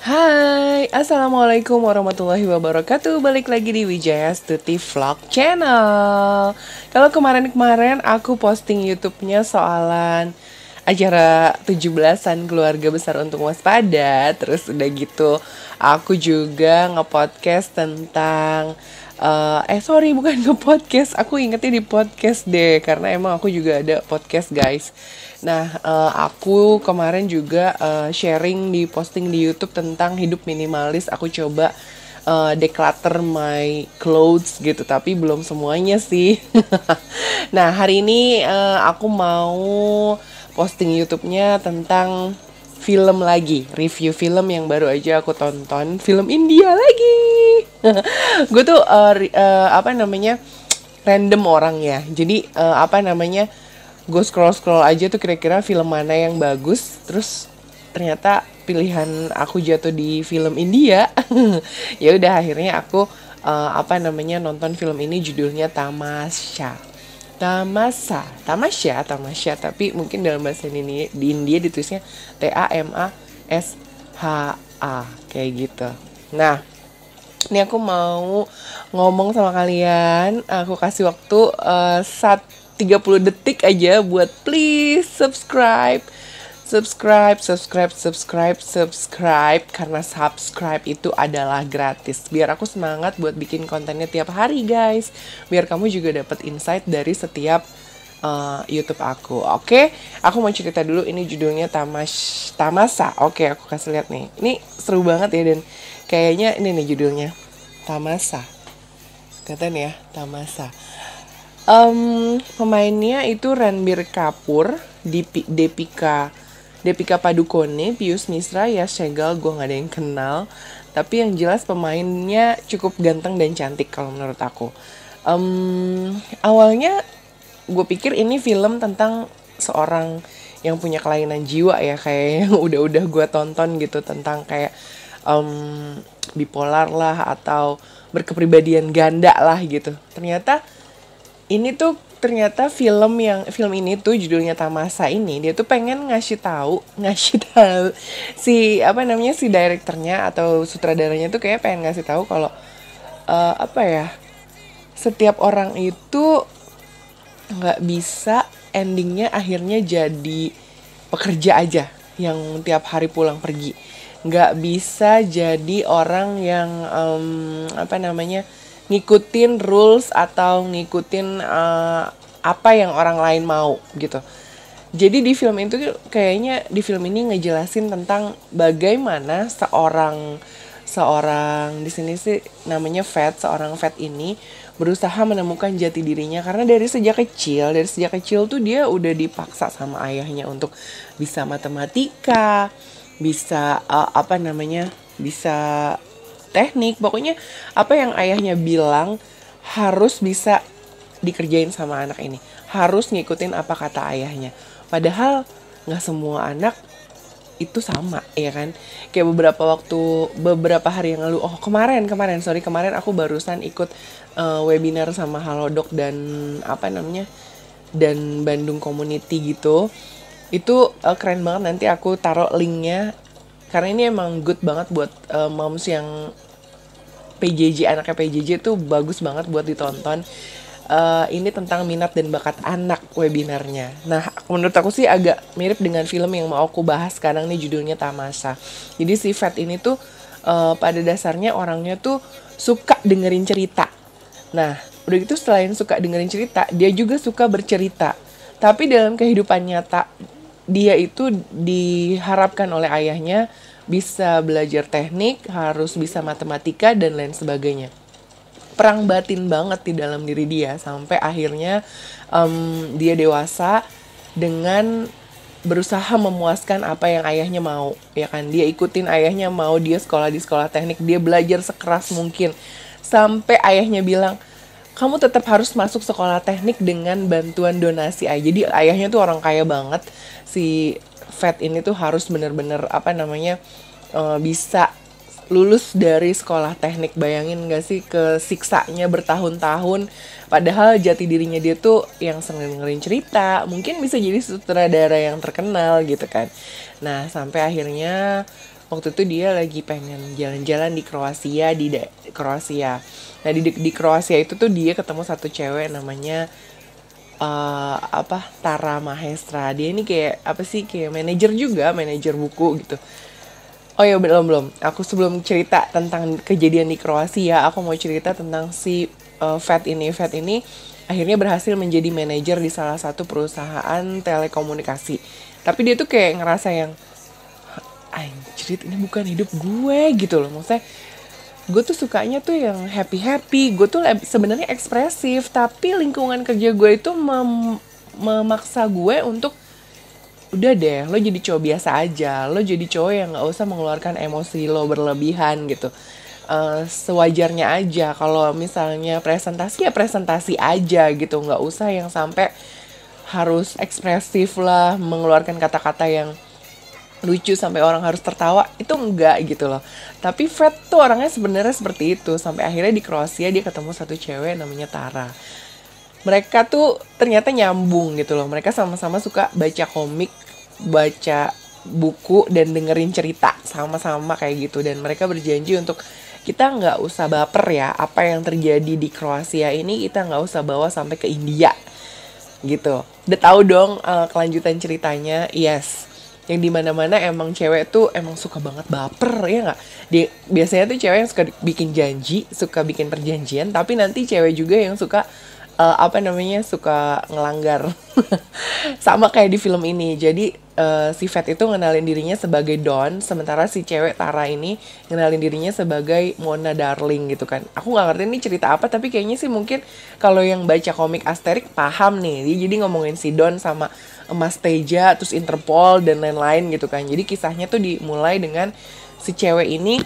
Hai, Assalamualaikum warahmatullahi wabarakatuh. Balik lagi di Wijaya Stuti Vlog Channel. Kalau kemarin-kemarin aku posting YouTube-nya soalan acara 17-an keluarga besar untuk waspada. Terus udah gitu aku juga nge-podcast tentang sorry, bukan nge-podcast. Aku ingetnya di podcast deh, karena emang aku juga ada podcast, guys. Nah, aku kemarin juga sharing di posting di YouTube tentang hidup minimalis. Aku coba declutter my clothes gitu, tapi belum semuanya sih. Nah, hari ini aku mau posting YouTube-nya tentang film lagi, review film yang baru aja aku tonton, film India lagi. Gue tuh random orang ya. Jadi gue scroll aja tuh kira-kira film mana yang bagus, terus ternyata pilihan aku jatuh di film India. Ya udah, akhirnya aku nonton film ini, judulnya Tamasya, tapi mungkin dalam bahasa ini di India ditulisnya Tamasha kayak gitu. Nah, ini aku mau ngomong sama kalian. Aku kasih waktu 30 detik aja buat please subscribe. Karena subscribe itu adalah gratis. Biar aku semangat buat bikin kontennya tiap hari, guys. Biar kamu juga dapat insight dari setiap YouTube aku. Oke, aku mau cerita dulu. Ini judulnya Tamasa. Oke, aku kasih lihat nih. Ini seru banget ya, dan kayaknya ini nih judulnya Tamasa. Kelihatan ya, Tamasa. Pemainnya itu Ranbir Kapoor, Deepika Padukone, Piyush Mishra, Yash Sehgal, gue gak ada yang kenal. Tapi yang jelas pemainnya cukup ganteng dan cantik kalau menurut aku. Awalnya gue pikir ini film tentang seorang yang punya kelainan jiwa ya, kayak yang udah gue tonton gitu, tentang kayak bipolar lah atau berkepribadian ganda lah gitu. Ternyata film ini tuh judulnya Tamasa ini, dia tuh pengen ngasih tahu si direkturnya atau sutradaranya tuh kayak pengen ngasih tahu kalau setiap orang itu nggak bisa endingnya akhirnya jadi pekerja aja yang tiap hari pulang pergi, nggak bisa jadi orang yang ngikutin rules atau ngikutin apa yang orang lain mau gitu. Jadi di film film ini ngejelasin tentang bagaimana seorang di sini sih namanya seorang Fat ini berusaha menemukan jati dirinya, karena dari sejak kecil tuh dia udah dipaksa sama ayahnya untuk bisa matematika, bisa bisa teknik, pokoknya apa yang ayahnya bilang harus bisa dikerjain sama anak ini, harus ngikutin apa kata ayahnya. Padahal nggak semua anak itu sama, ya kan? Kayak beberapa hari yang lalu, kemarin aku barusan ikut webinar sama Halodoc dan dan Bandung Community gitu. Itu keren banget, nanti aku taruh linknya, karena ini emang good banget buat moms yang anaknya PJJ tuh bagus banget buat ditonton. Ini tentang minat dan bakat anak webinarnya. Nah, menurut aku sih agak mirip dengan film yang mau aku bahas sekarang nih, judulnya Tamasa. Jadi si Fat ini tuh pada dasarnya orangnya tuh suka dengerin cerita. Nah, udah gitu selain suka dengerin cerita, dia juga suka bercerita. Tapi dalam kehidupan nyata, dia itu diharapkan oleh ayahnya bisa belajar teknik, harus bisa matematika, dan lain sebagainya. Perang batin banget di dalam diri dia, sampai akhirnya dia dewasa dengan berusaha memuaskan apa yang ayahnya mau, ya kan? Dia ikutin ayahnya mau, dia sekolah di sekolah teknik, dia belajar sekeras mungkin, sampai ayahnya bilang, kamu tetap harus masuk sekolah teknik dengan bantuan donasi aja. Jadi ayahnya tuh orang kaya banget. Si Fat ini tuh harus bener-bener bisa lulus dari sekolah teknik. Bayangin gak sih kesiksanya bertahun-tahun, padahal jati dirinya dia tuh yang seneng dengerin cerita, mungkin bisa jadi sutradara yang terkenal gitu kan. Nah, sampai akhirnya Waktu itu dia lagi pengen jalan-jalan di Kroasia, Kroasia. Nah di Kroasia itu tuh dia ketemu satu cewek namanya Tara Mahestra. Dia ini kayak apa sih, kayak manajer juga, manajer buku gitu. Oh ya, belum. Aku sebelum cerita tentang kejadian di Kroasia, aku mau cerita tentang si Fat ini. Fat ini akhirnya berhasil menjadi manajer di salah satu perusahaan telekomunikasi. Tapi dia tuh kayak ngerasa yang, anjir ini bukan hidup gue gitu loh. Maksudnya gue tuh sukanya tuh yang happy. Gue tuh sebenarnya ekspresif, tapi lingkungan kerja gue itu memaksa gue untuk, udah deh, lo jadi cowok biasa aja, lo jadi cowok yang nggak usah mengeluarkan emosi lo berlebihan gitu. Sewajarnya aja, kalau misalnya presentasi ya presentasi aja gitu, nggak usah yang sampai harus ekspresif lah, mengeluarkan kata-kata yang lucu sampai orang harus tertawa, itu enggak gitu loh. Tapi Fred tuh orangnya sebenarnya seperti itu. Sampai akhirnya di Kroasia dia ketemu satu cewek namanya Tara. Mereka tuh ternyata nyambung gitu loh. Mereka sama-sama suka baca komik, baca buku, dan dengerin cerita sama-sama kayak gitu. Dan mereka berjanji untuk, kita nggak usah baper ya, apa yang terjadi di Kroasia ini kita nggak usah bawa sampai ke India gitu. Udah tahu dong kelanjutan ceritanya. Yes, yang dimana-mana emang cewek tuh emang suka banget baper, ya nggak? Biasanya tuh cewek yang suka bikin janji, suka bikin perjanjian, tapi nanti cewek juga yang suka suka ngelanggar. Sama kayak di film ini. Jadi si Fat itu ngenalin dirinya sebagai Don, sementara si cewek Tara ini ngenalin dirinya sebagai Mona Darling gitu kan. Aku nggak ngerti ini cerita apa, tapi kayaknya sih mungkin kalau yang baca komik Asterix paham nih. Dia jadi ngomongin si Don sama Emas Teja, terus Interpol dan lain-lain gitu kan. Jadi kisahnya tuh dimulai dengan si cewek ini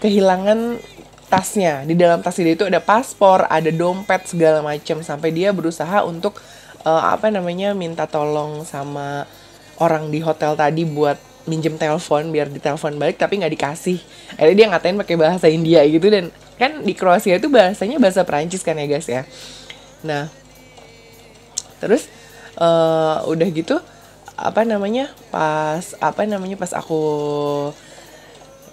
kehilangan tasnya. Di dalam tas dia itu ada paspor, ada dompet segala macam, sampai dia berusaha untuk minta tolong sama orang di hotel tadi buat minjem telepon biar ditelepon balik, tapi nggak dikasih. Akhirnya dia ngatain pakai bahasa India gitu, dan kan di Kroasia itu bahasanya bahasa Perancis kan ya guys ya. Nah, terus udah gitu pas aku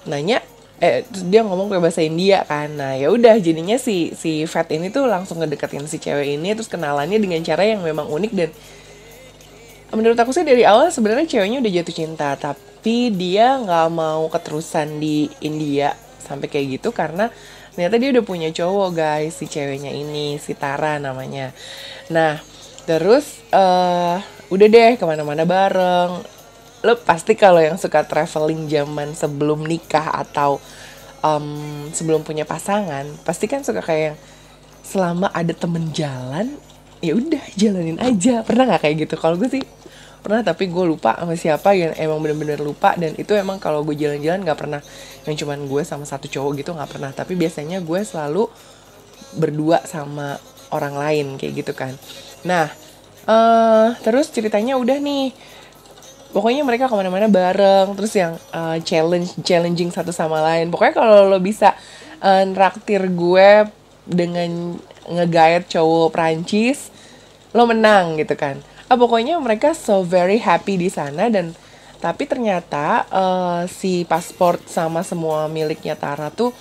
nanya, terus dia ngomong pakai bahasa India kan. Nah ya udah, jadinya si Fat ini tuh langsung ngedeketin si cewek ini, terus kenalannya dengan cara yang memang unik. Dan menurut aku sih dari awal sebenarnya ceweknya udah jatuh cinta, tapi dia nggak mau keterusan di India sampai kayak gitu, karena ternyata dia udah punya cowok guys, si ceweknya ini, si Tara namanya. Nah terus udah deh kemana-mana bareng. Lo pasti kalau yang suka traveling zaman sebelum nikah atau sebelum punya pasangan, pasti kan suka kayak yang, selama ada temen jalan ya udah jalanin aja. Pernah nggak kayak gitu? Kalau gue sih pernah, tapi gue lupa sama siapa, yang emang bener-bener lupa. Dan itu emang kalau gue jalan-jalan nggak pernah yang cuman gue sama satu cowok gitu, nggak pernah. Tapi biasanya gue selalu berdua sama orang lain kayak gitu kan. Nah terus ceritanya udah nih, pokoknya mereka kemana-mana bareng, terus yang challenging satu sama lain. Pokoknya kalau lo bisa nraktir gue dengan nge-guide cowok Prancis, lo menang gitu kan. Pokoknya mereka so very happy di sana. Dan tapi ternyata si paspor sama semua miliknya Tara tuh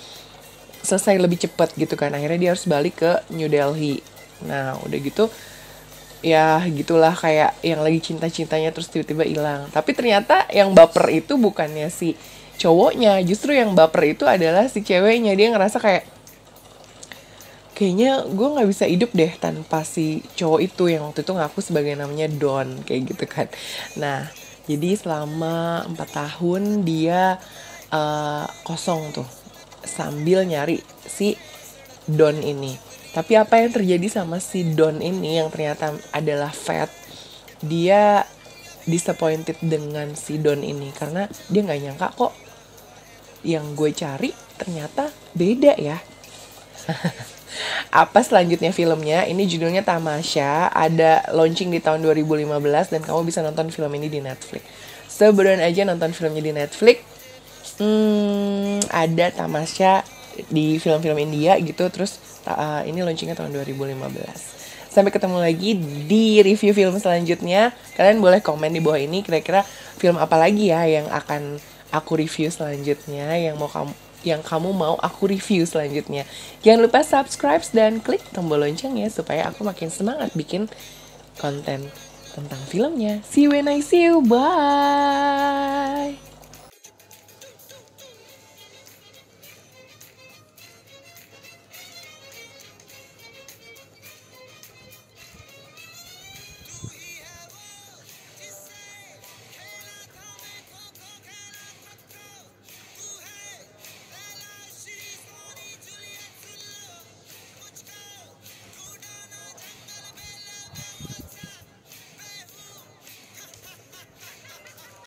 selesai lebih cepat gitu kan. Akhirnya dia harus balik ke New Delhi. Nah udah gitu, ya gitulah, kayak yang lagi cinta-cintanya terus tiba-tiba hilang. Tapi ternyata yang baper itu bukannya si cowoknya, justru yang baper itu adalah si ceweknya. Dia ngerasa kayaknya gue nggak bisa hidup deh tanpa si cowok itu, yang waktu itu ngaku sebagai namanya Don kayak gitu kan. Nah jadi selama 4 tahun dia kosong tuh sambil nyari si Don ini. Tapi apa yang terjadi sama si Don ini yang ternyata adalah Fat, dia disappointed dengan si Don ini karena dia nggak nyangka kok yang gue cari ternyata beda ya. Apa selanjutnya filmnya? Ini judulnya Tamasha, ada launching di tahun 2015 dan kamu bisa nonton film ini di Netflix. Sebulan aja nonton filmnya di Netflix. Ada Tamasha di film-film India gitu, terus ini launchingnya tahun 2015. Sampai ketemu lagi di review film selanjutnya. Kalian boleh komen di bawah ini kira-kira film apa lagi ya yang akan aku review selanjutnya, yang kamu mau aku review selanjutnya. Jangan lupa subscribe dan klik tombol loncengnya supaya aku makin semangat bikin konten tentang filmnya. See you when I see you. Bye.